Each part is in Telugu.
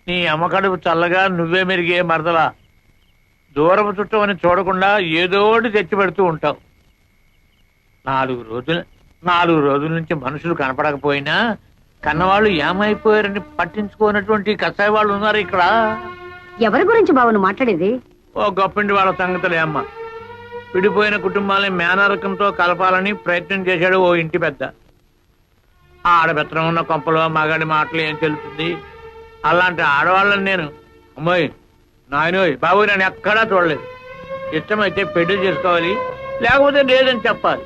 నీ అమ్మకడుపు చల్లగా నువ్వే మెరిగే మరదలా. దూరపు చుట్టం అని చూడకుండా ఏదో ఒకటి తెచ్చి పెడుతూ ఉంటావు. 4 రోజుల నుంచి మనుషులు కనపడకపోయినా కన్నవాళ్ళు ఏమైపోయారని పట్టించుకోనటువంటి కసాయి వాళ్ళు ఉన్నారు ఇక్కడ. ఎవరి గురించి బావను మాట్లాడేది? ఓ గొప్పిండి వాళ్ళ సంగతులే అమ్మ. విడిపోయిన కుటుంబాలని మేనరకంతో కలపాలని ప్రయత్నం చేశాడు ఓ ఇంటి పెద్ద. ఆడబెత్తనం ఉన్న కొంపలో మగాడి మాటలు ఏం తెలుస్తుంది? అలాంటి ఆడవాళ్ళని నేను అమ్మాయి నాయనోయ్ బాబు నేను ఎక్కడా చూడలేదు. ఇష్టమైతే పెళ్లి చేసుకోవాలి, లేకపోతే లేదని చెప్పాలి.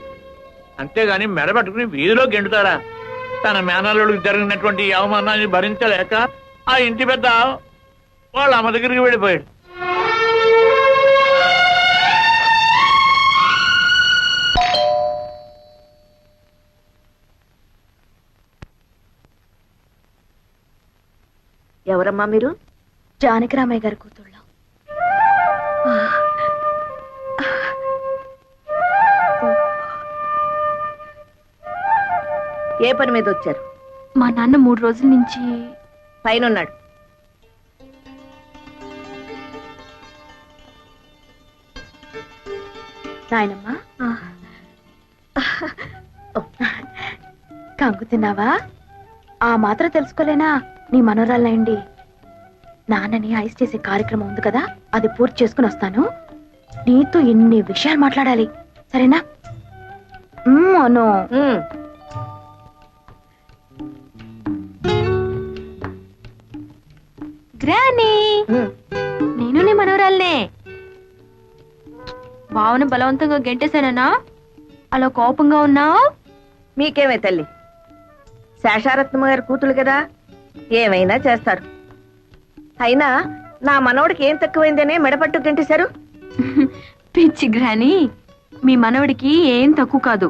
అంతేగాని మెడబెట్టుకుని వీధిలో గెంటుతారా? తన మేనల్లుడికి జరిగినటువంటి అవమానాన్ని భరించలేక ఆ ఇంటి పెద్ద వాళ్ళ అమ్మ దగ్గరికి వెళ్ళిపోయాడు. ఎవరమ్మా మీరు? జానకిరామయ్య గారి కూతుళ్ళ. ఏ పని మీద వచ్చారు? మా నాన్న 3 రోజుల నుంచి పైన ఉన్నాడు. నాయనమ్మా కంగు తిన్నావా? ఆ మాత్రం తెలుసుకోలేనా? నీ మనోరాలయండి. నాన్నని ఐస్ చేసే కార్యక్రమం ఉంది కదా, అది పూర్తి చేసుకుని వస్తాను. నీతో ఎన్ని విషయాలు మాట్లాడాలి, సరేనా? అను గ్రానీ, నేను నీ మనోరాలనే. భావన బలవంతంగా గెంటేశానా? అలా కోపంగా ఉన్నావు? మీకేమే తల్లి, శేషారత్నమ్మ గారి కూతురు కదా, ఏమైనా చేస్తారు. అయినా నా మనవడికి ఏం తక్కువైందనే మెడపట్టు గెంటేశారు. పిచ్చి గ్రానీ, మీ మనవడికి ఏం తక్కువ కాదు,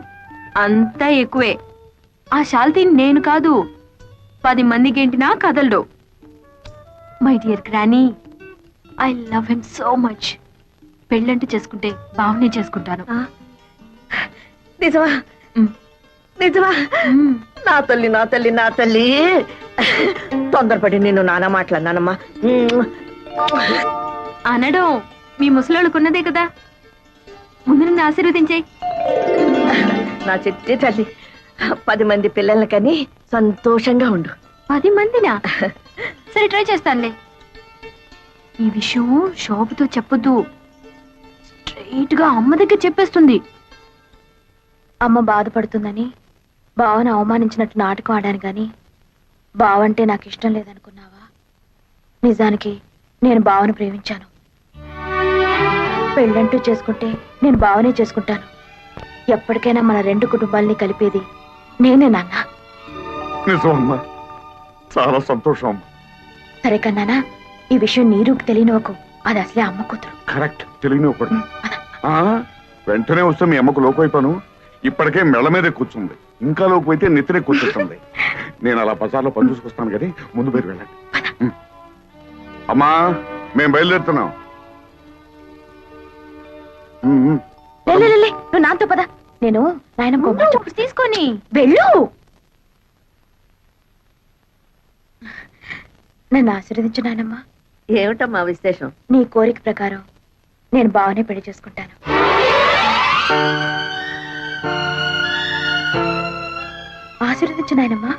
అంతా ఎక్కువే. ఆ శాల్తీ నేను కాదు, 10 మంది గెంటినా కదలడు. My dear granny, I love him so much. పెళ్ళంటూ చేసుకుంటే బావనే చేసుకుంటాను. నిజమా? నిజమా? నా తల్లి నా తల్లి నా తల్లి, తొందరపడి నిన్ను నానా మాట్లాడినానమ్మా. అనడం మీ ముసలాళ్ళకున్నదే కదా, ముందు నన్ను ఆశీర్వదించేయి. నా చెట్టి తల్లి, 10 మంది పిల్లల్ని కని సంతోషంగా ఉండు. 10 మందినా? సరే, ట్రై చేస్తానులే. ఈ విషయం శోభతో చెప్పొద్దు, స్ట్రైట్ గా అమ్మ దగ్గర చెప్పేస్తుంది. అమ్మ బాధపడుతుందని బావను అవమానించినట్టు నాటకం ఆడాను గాని బావంటే నాకు ఇష్టం లేదనుకున్నావా? నిజానికి నేను బావను ప్రేమించాను. పెళ్ళంటూ చేసుకుంటే నేను బావనే చేసుకుంటాను. ఎప్పటికైనా మన 2 కుటుంబాలని కలిపేది నేనే నాన్న. నిజమమ్మా, చాలా సంతోషం. సరే కన్నానా, ఈ విషయం నీరుకు తెలియనివ్వకు, అది అసలే అమ్మ కూతురు. కరెక్ట్, తెలియనివ్వకూడదు. వెంటనే వస్తే మీ అమ్మకు లోకైపోను. ఇప్పటికే మెళ్ళ మీదే కూర్చుంది, ఇంకా లోకపోతే నెత్తినే కూర్చుంటుంది. నేను అలా బజార్లో పని చూసుకొస్తాను కానీ ముందు పేరు వెళ్ళండి. అమ్మా, మేము బయలుదేరుతున్నాం. నువ్వు నాతో పద, నేను నాయన తీసుకొని వెళ్ళు. నన్ను ఆశీర్వదించు నాయనమ్మా. ఏమిటమ్మా విశేషం? నీ కోరిక ప్రకారం నేను బావనే పెళ్లి చేసుకుంటాను. ఆశీర్వదించు నాయనమ్మా.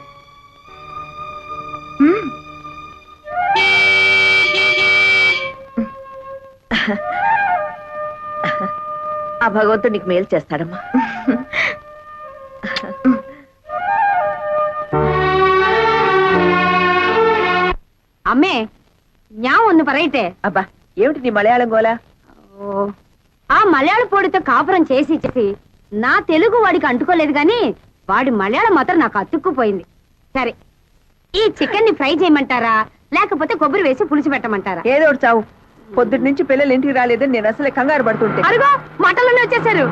ఆ భగవంతుడు నీకు మేలు చేస్తాడమ్మా. അമ്മേ ഞാൻ ഒന്ന് പറയട്ടെ. అబ్బా, ఏమిటి నీ మలయాళం గోలా? ఆ మలయాళ పొడితో కాపురం చేసి చేసి నా తెలుగు వాడికి అంటుకోలేదు గాని వాడి మలయాళం మాత్రం నాకు అతుక్కుపోయింది. సరే, ఈ చికెన్ ని ఫ్రై చేయమంటారా లేకపోతే కొబ్బరి వేసి పులుసు పెట్టమంటారా? ఏదో ఒకటి చావు. పొద్దుటి నుంచి పిల్లలు ఇంటికి రాలేదని నేను అసలే కంగారు పడుతుంటే. అరుగో మటన్లోనే వచ్చేసారు.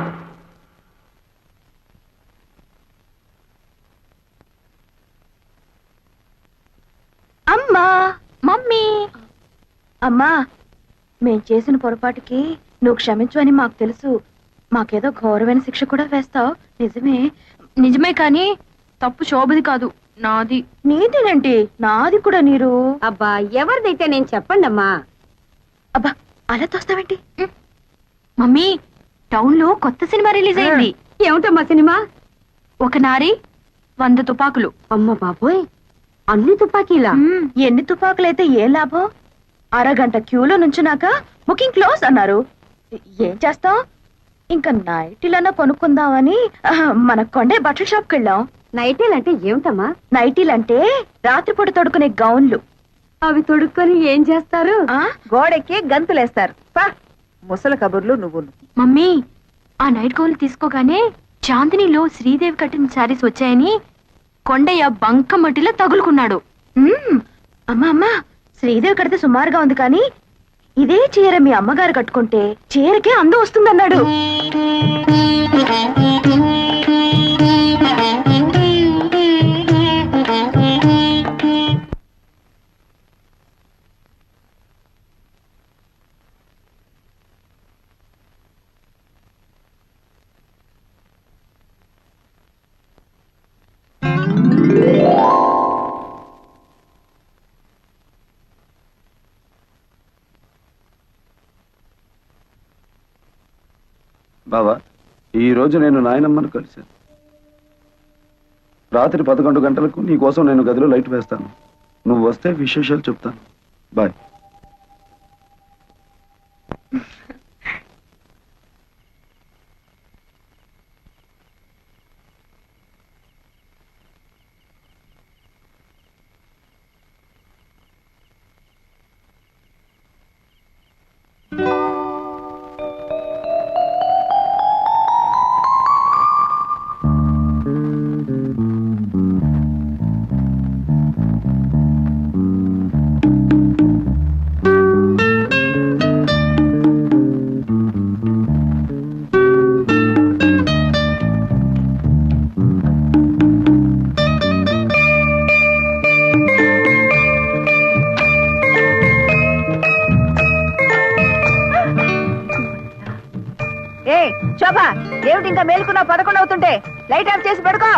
అమ్మా, మమ్మీ. అమ్మా, మేం చేసిన పొరపాటుకి నువ్వు క్షమించు అని మాకు తెలుసు. మాకేదో ఘోరమైన శిక్ష కూడా వేస్తావు. నిజమే? నిజమే, కానీ తప్పు శోభది కాదు. నాది. నీదేనండి, నాది కూడా నీరు. అబ్బా ఎవరిదైతే నేను చెప్పండి అమ్మా. అబ్బా అలా తోస్తావేంటి? మమ్మీ, టౌన్ లో కొత్త సినిమా రిలీజ్ అయింది. ఏమిటమ్మా సినిమా? ఒక నారి 100 తుపాకులు. అమ్మ బాబోయ్, అన్ని తుపాకీలా? ఎన్ని తుపాకులైతే ఏ లాభం? అరగంట క్యూలో నుంచున్నాక బుకింగ్ క్లోజ్ అన్నారు. ఏం చేస్తాం? ఇంకా నైటీలన్నా కొనుక్కుందామని మన కొండే బట్టల షాప్కి వెళ్ళాం. నైటీలు అంటే ఏమిటమ్మా? నైటీలంటే రాత్రిపూట తొడుకునే గౌన్లు. అవి తొడుక్కొని ఏం చేస్తారు? గోడెక్కి గంతులేస్తారు. ముసల కబుర్లు నువ్వు. మమ్మీ, ఆ నైట్ గౌన్లు తీసుకోగానే చాందినిలో శ్రీదేవి కట్టిన శారీస్ వచ్చాయని కొండయ్య బంకమట్టిలో తగులుకున్నాడు. అమ్మా అమ్మా, శ్రీదేవి కడితే సుమారుగా ఉంది కానీ ఇదే చీర మీ అమ్మగారు కట్టుకుంటే చీరకే అందం వస్తుందన్నాడు. బావా, ఈ రోజు నేను నాయనమ్మను కలిశాను. రాత్రి 11 గంటలకు నీ కోసం నేను గదిలో లైట్ వేస్తాను. నువ్వు వస్తే విశేషాలు చెప్తాను. బాయ్. శోభా, ఏమిటి ఇంకా మేలుకున్నా? 11 అవుతుంటే లైట్ ఆఫ్ చేసి పడుకో.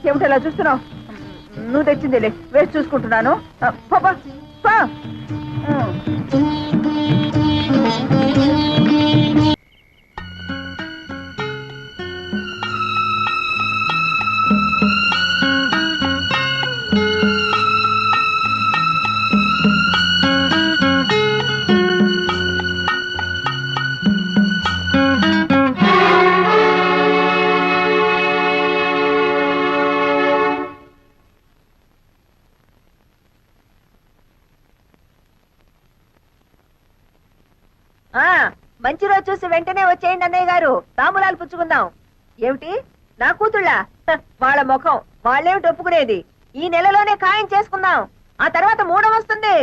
ఏమిటలా చూస్తున్నావు? నువ్వు తెచ్చిందిలే, వేసి చూసుకుంటున్నాను. మంచి రోజు చూసి వెంటనే వచ్చేయండి అన్నయ్య గారు, తాంబూలాలు పుచ్చుకుందాం. ఏమిటి నా కూతుళ్ళ? వాళ్ళ ముఖం వాళ్ళేమిటి ఒప్పుకునేది? ఈ నెలలోనే ఖాయం చేసుకుందాం, ఆ తర్వాత మూడం వస్తుంది.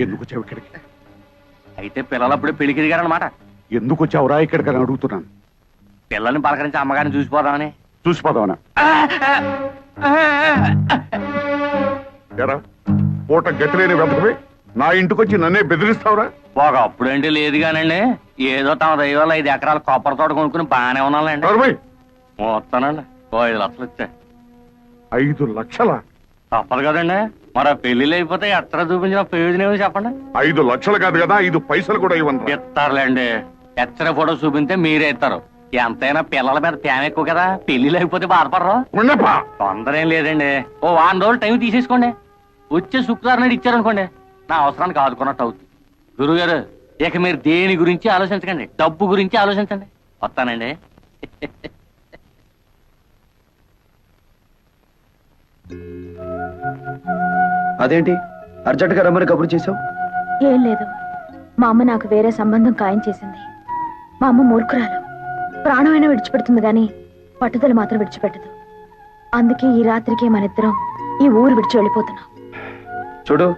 ఎందుకు వచ్చావు ఇక్కడికి? అయితే పిల్లలు అప్పుడే పెళ్లికి దిగారనమాట. ఎందుకు వచ్చావురా ఇక్కడికి అని అడుగుతున్నాను. పిల్లల్ని పలకరించి అమ్మగారిని చూసిపోదామని. చూసిపోదావనా? ఎరా పూట గతిలేని వెతకవి నా ఇంటికొచ్చి నన్నే బెదిరిస్తావురా? ఒక అప్పుడంటే లేదు కానండి, ఏదో తమ దైవాలు 5 ఎకరాల కొబ్బరి తోట కొనుక్కుని బాగానే ఉన్నానండి. వస్తానండి, 5 లక్షలు ఇచ్చా. 5 లక్షలా? తప్పదు కదండి, మరి ఆ పెళ్లిళ్ళు అయిపోతే ఎక్కడ చూపించిన ప్రయోజనం ఏమో చెప్పండి. 5 లక్షలు కాదు కదా, 5 పైసలు కూడా ఇవ్వండి. ఇస్తారులేండి, ఎచ్చర ఫోటో చూపిస్తే మీరే ఇస్తారు. ఎంతైనా పిల్లల మీద ప్రేమ ఎక్కువ కదా, పెళ్లిళ్ళు అయిపోతే బాధపడరు. తొందర ఏం లేదండి, ఓ 1 రోజులు టైం తీసేసుకోండి. వచ్చే శుక్రవారం నాడు ఇచ్చారనుకోండి, నా అవసరానికి ఆదుకున్నట్టు అవుతుంది. గురుగారు, ఇక మీరు దేని గురించి ఆలోచించకండి, డబ్బు గురించి ఆలోచించండి. వస్తానండి. అదేంటి అర్జెంట్ గా రమ్మని కబురు చేసావు? ఏం లేదు, మా అమ్మ నాకు వేరే సంబంధం ఖాయం చేసింది. మా అమ్మ మూర్ఖురాలు, ప్రాణమైనా విడిచిపెడుతుంది గాని పట్టుదల మాత్రం విడిచిపెట్టదు. అందుకే ఈ రాత్రికి మనిద్దరం ఈ ఊరు విడిచి వెళ్ళిపోతున్నాం. చూడు,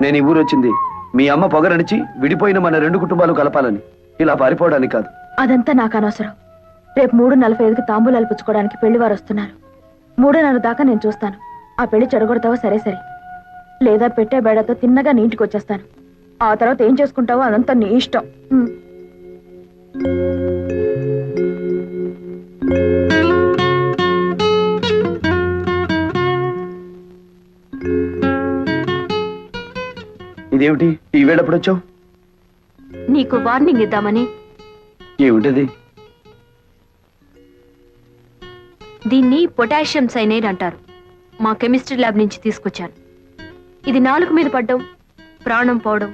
నేను ఈ ఊరు వచ్చింది మీ అమ్మ పొగరనిచి విడిపోయిన మన 2 కుటుంబాలు కలపాలని, ఇలా పారిపోవడానికి కాదు. అదంతా నాకు అనవసరం. రేపు 3:45కి తాంబూలాలు పుచ్చుకోవడానికి పెళ్లివారు వస్తున్నారు. 3:30 దాకా నేను చూస్తాను. ఆ పెళ్లి చెడగొడతావో సరే సరే, లేదా పెట్టే బేడతో తిన్నగా నీ ఇంటికి వచ్చేస్తాను. ఆ తర్వాత ఏం చేసుకుంటావో అదంతా నీ ఇష్టం. ఇదేమిటి ఈ వేళప్పుడు వచ్చావు? నీకు వార్నింగ్ ఇద్దామని. ఏమిటది? దీన్ని పొటాషియం సైనైడ్ అంటారు. మా కెమిస్ట్రీ ల్యాబ్ నుంచి తీసుకొచ్చాను. ఇది నాలుక మీద పడ్డం, ప్రాణం పోవడం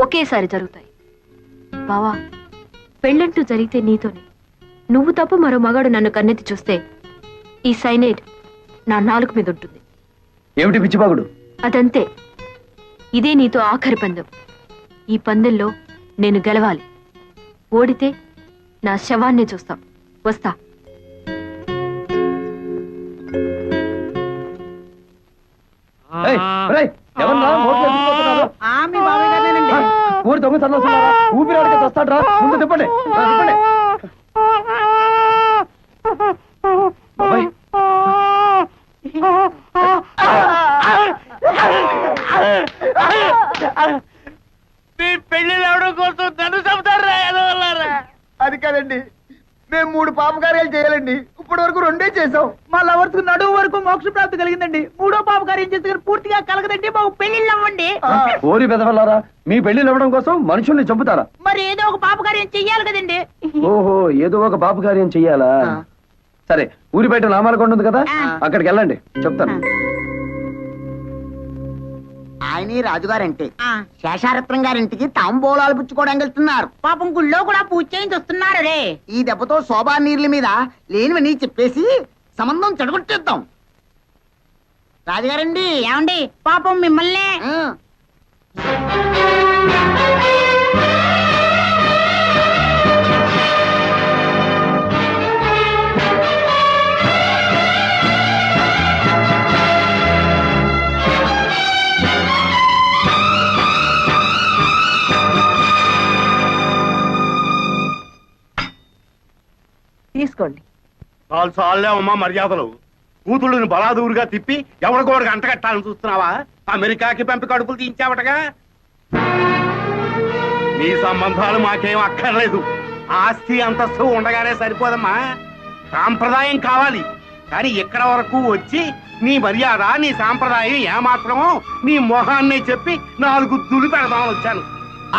ఒకేసారి జరుగుతాయి. బావా, పెళ్ళంటూ జరిగితే నీతోనే. నువ్వు తప్ప మరో మగాడు నన్ను కన్నెత్తి చూస్తే ఈ సైనైడ్ నా నాలుక మీద ఉంటుంది. ఏమిటి పిచ్చిబాగుడు? అదంతే. ఇదే నీతో ఆఖరి పందెం. ఈ పందెంలో నేను గెలవాలి. ఓడితే నా శవాన్నే చూస్తాం. వస్తా. ఊరి దొంగ సన్నాసులారా, ఊపిరాడికి వస్తాడ్రా, ముందు తిప్పండి. బాబాయ్, మీ పెళ్లిళ్ళు అవడం కోసం నన్ను చంపుతారా? అది కాదండి, మేము 3 పాపకార్యాలు చేయాలండి. ఇప్పటి వరకు 2 చేసాం. మా లవర్స్ నడువు వరకు మోక్ష ప్రాప్తి కలిగిందండి. 3వ పాపకార్యం చేస్తే పూర్తిగా కలగదండి. మాకు పెళ్లిళ్ళు అవ్వండి. ఓరి పెదవల్లారా, మీ పెళ్లిళ్ళు ఇవ్వడం కోసం మనుషుల్ని చంపుతారా? మరి ఏదో ఒక పాపకార్యం చెయ్యాలి కదండి. ఓహో, ఏదో ఒక పాప కార్యం చెయ్యాలా? సరే, ఊరి బయట నామాలకొండ ఉంది కదా, అక్కడికి వెళ్ళండి, చెప్తాను. ఆయన రాజుగారంటే శేషారత్నం గారింటికి తాంబూలాలు పుచ్చుకోవడానికి వెళ్తున్నారు. పాపం గుళ్ళో కూడా పూజ చేయించి వస్తున్నారు. రే, ఈ దెబ్బతో శోభా నీర్ల మీద లేనివని చెప్పేసి సంబంధం చెడగొట్టేద్దాం. రాజుగారండి, ఏమండి, పాపం మిమ్మల్ని తీసుకోండి. చాలే అమ్మా మర్యాదలు. కూతుళ్ళని బలాదూరుగా తిప్పి ఎవరికోడికి అంటగట్టాలని చూస్తున్నావా? అమెరికాకి పంపి కడుపులు తీయించావటగా. నీ సంబంధాలు మాకేం అక్కర్లేదు. ఆస్తి అంతస్తు ఉండగానే సరిపోదమ్మా, సాంప్రదాయం కావాలి. కానీ ఇక్కడ వరకు వచ్చి నీ మర్యాద, నీ సాంప్రదాయం ఏమాత్రమో నీ మొహాన్నే చెప్పి 4 దులు పెడదామని వచ్చాను.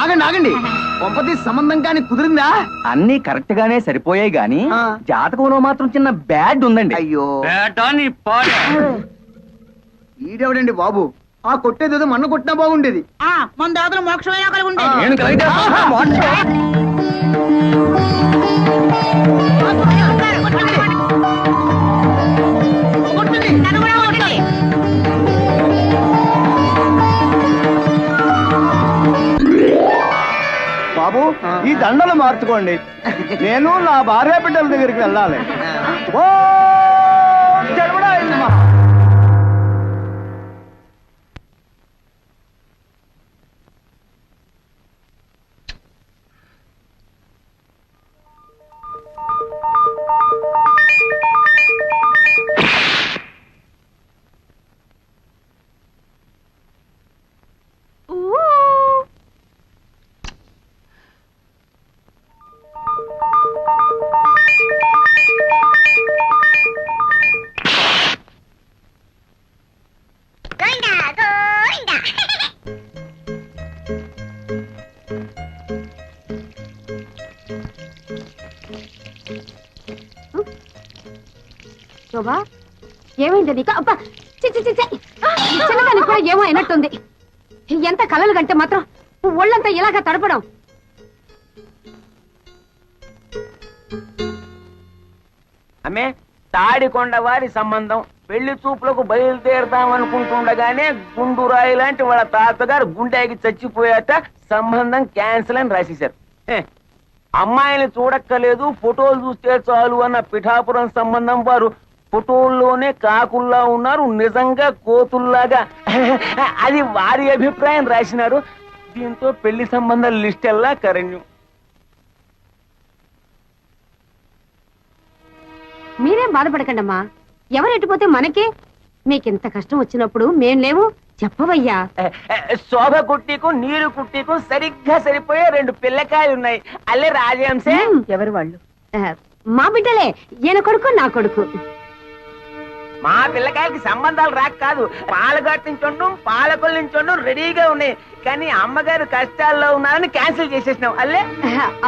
ఆగండి ఆగండి కొంపతి సంబంధం కానీ కుదిరిందా? అన్ని కరెక్ట్ గానే సరిపోయాయి గాని ఆ. జాతకంలో మాత్రం చిన్న బ్యాడ్ ఉందండి. అయ్యో బేటా నీ పాట ఈడెవడండి బాబు? ఆ కొట్టేదేదో మన్న కొట్టినా బాగుండేది. మన దాతలు మోక్షమైనా కలిగి ఉండేది. నేను కలిగి బాబు ఈ దండలు మార్చుకోండి. నేను నా భార్య బిడ్డల దగ్గరికి వెళ్ళాలి. ఓ జడబడా ఇల్లమా. శోభా ఏమైంది నీకు? అబ్బా చిన్నదానికి కూడా ఏమో అయినట్టుంది. ఎంత కలలు కంటే మాత్రం ఒళ్ళంతా ఇలాగా తడపడం. అమ్మే తాడికొండ వారి సంబంధం పెళ్లి చూపులకు బయలుదేరదామనుకుంటుండగానే గుండురాయి లాంటి వాళ్ళ తాతగారు గుండెకి చచ్చిపోయాట, సంబంధం క్యాన్సిల్ అని రాసేశారు. అమ్మాయిని చూడక్కలేదు, ఫోటోలు చూస్తే చాలు అన్న పిఠాపురం సంబంధం వారు ఫోటోల్లోనే కాకుల్లా ఉన్నారు, నిజంగా కోతుల్లాగా. అది వారి అభిప్రాయం రాసినారు. దీంతో పెళ్లి సంబంధాల లిస్ట్ ఎల్లా కరణ్యం. మీరేం బాధపడకండి అమ్మా, ఎవరెట్టిపోతే మనకే. మీకింత కష్టం వచ్చినప్పుడు మేం లేవు చెప్పవయ్యా. శోభ కుట్టికు నీరు కుట్టికు సరిగ్గా సరిపోయే 2 పిల్లకాయలు ఉన్నాయి. అల్లే రాజహంసే. ఎవరు వాళ్ళు? మా బిడ్డలే, ఈయన కొడుకు నా కొడుకు. మా పిల్లకాయలకి సంబంధాలు రాక కాదు, పాలగట్టు నుంచి పాలకొల నుంచి రెడీగా ఉన్నాయి. కానీ అమ్మగారు కష్టాల్లో ఉన్నారని క్యాన్సిల్ చేసేసినాం. అల్లే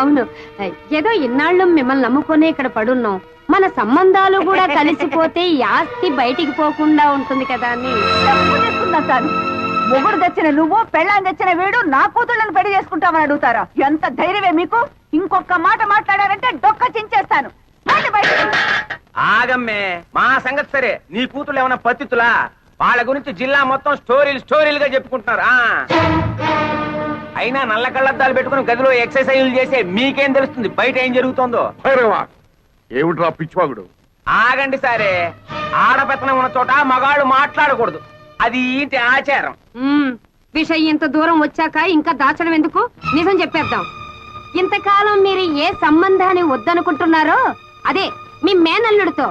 అవును, ఏదో ఇన్నాళ్ళు మిమ్మల్ని నమ్ముకునే ఇక్కడ పడున్నాం. మన సంబంధాలు కూడా కలిసిపోతే ఈ ఆస్తి బయటికి పోకుండా ఉంటుంది కదా అని. సార్, మొగుడు తెచ్చిన నువ్వు, పెళ్ళాన్ని తెచ్చిన వీడు నా కూతుళ్ళని పెళ్లి చేసుకుంటామని అడుగుతారా? ఎంత ధైర్యమే మీకు? ఇంకొక మాట మాట్లాడారంటే డొక్క చించేస్తాను. రండి బయటికి. ఆగమ్మే, మా సంగతి సరే, నీ కూతురు ఏమైనా పతితులా? వాళ్ళ గురించి జిల్లా మొత్తం స్టోరీలుగా చెప్పుకుంటున్నారు. అయినా నల్ల కళ్ళద్దాలు పెట్టుకుని గదిలో ఎక్సర్సైజులు చేసే మీకేం తెలుస్తుంది బయట ఏం జరుగుతుందో? ఏమిట్రా పిచ్చివాగుడు? ఆగండి సరే, ఆడపెత్తనం ఉన్న చోట మగాళ్ళు మాట్లాడకూడదు, అది ఇంటి ఆచారం. విషయం ఇంత దూరం వచ్చాక ఇంకా దాచడం ఎందుకు? నిజం చెప్పేద్దాం. ఇంతకాలం మీరు ఏ సంబంధాన్ని వద్దనుకుంటున్నారో అదే మీ మేనల్లుడితో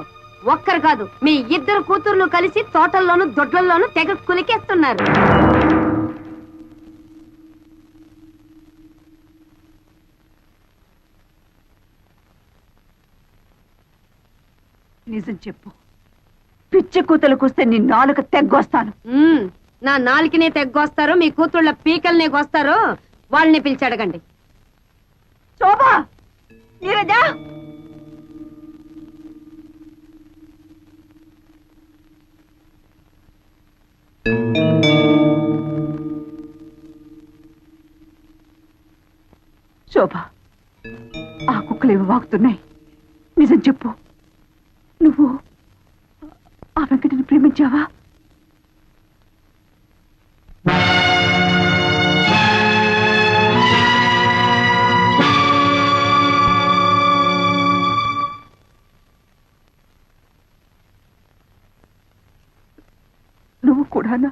ఒక్కరు కాదు, మీ 2 కూతుర్లు కలిసి తోటల్లోనూ దొడ్లలోనూ తెగ కులికేస్తున్నారు. నిజం చెప్పు, పిచ్చి కూతురుకొస్తే నీ నాలుక తెగ్గొస్తాను. నా నాలుకనే తెగ్గొస్తారో మీ కూతుళ్ళ పీకల్నే గోస్తారో వాళ్ళని పిలిచి అడగండి. శోభా, నీరజా, శోభ, ఆ కుక్కలేవి వాగుతున్నాయి. నిజం చెప్పు, నువ్వు ఆ వెంకటిని ప్రేమించావా? నువ్వు కూడానా?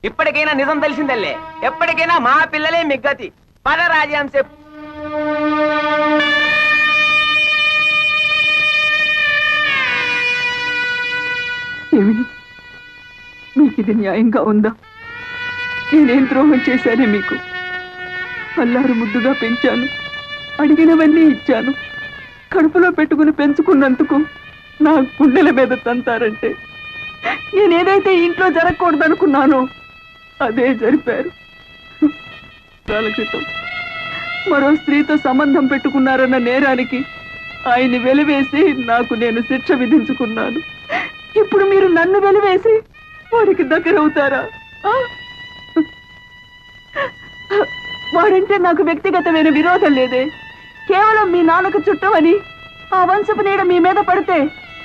ఇప్పటికైనా నిజం తెలిసిందల్లే, ఎప్పటికైనా మా పిల్లలే మిగ్గతి. పద రాజహంసే. ఏమి, మీకు ఇది న్యాయంగా ఉందా? నేనేం ద్రోహం చేశానే మీకు? అల్లారు ముద్దుగా పెంచాను, అడిగినవన్నీ ఇచ్చాను. కడుపులో పెట్టుకుని పెంచుకున్నందుకు నా గుండెల మీద తంతారంటే నేనేదైతే ఇంట్లో జరగకూడదనుకున్నానో అదే జరిపారు. కాల క్రితం మరో స్త్రీతో సంబంధం పెట్టుకున్నారన్న నేరానికి ఆయన్ని వెలివేసి నాకు నేను శిక్ష విధించుకున్నాను. ఇప్పుడు మీరు నన్ను వెలివేసి వాడికి దగ్గరవుతారా? వాడంటే నాకు వ్యక్తిగతమైన విరోధం లేదే. కేవలం మీ నాన్నకు చుట్టమని ఆ వంశపు నీడ మీ మీద పడితే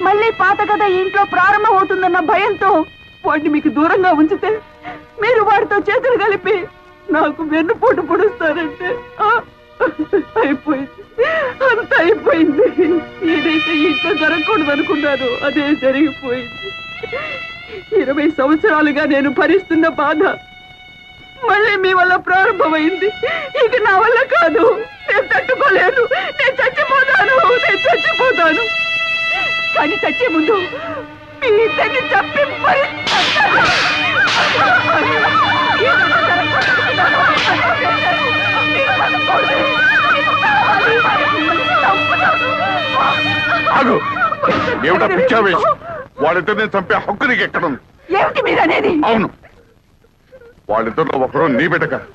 మళ్ళీ పాత కథ ఇంట్లో ప్రారంభమవుతుందన్న భయంతో వాడిని మీకు దూరంగా ఉంచితే మీరు వాడితో చేతులు కలిపి నాకు వెన్నుపోటు పొడుస్తారంటే అయిపోయింది, అంత అయిపోయింది. ఏదైతే ఇంట్లో జరగకూడదు అనుకున్నారో అదే జరిగిపోయింది. 20 సంవత్సరాలుగా నేను భరిస్తున్న బాధ మళ్ళీ మీ వల్ల ప్రారంభమైంది. ఇక నా వల్ల కాదు, నేను తట్టుకోలేను. నేను చచ్చిపోతాను. కానీ చచ్చే ముందు మీ ఇద్దరిని చంపి ఏమిటా పిచ్చావేశం? వాళ్ళిద్దరిని చంపే హక్కు నీకు ఎక్కడుంది? ఏమిటి మీరనేది? అవును, వాళ్ళిద్దరిలో ఒకరు నీ బిడ్డ కాదు,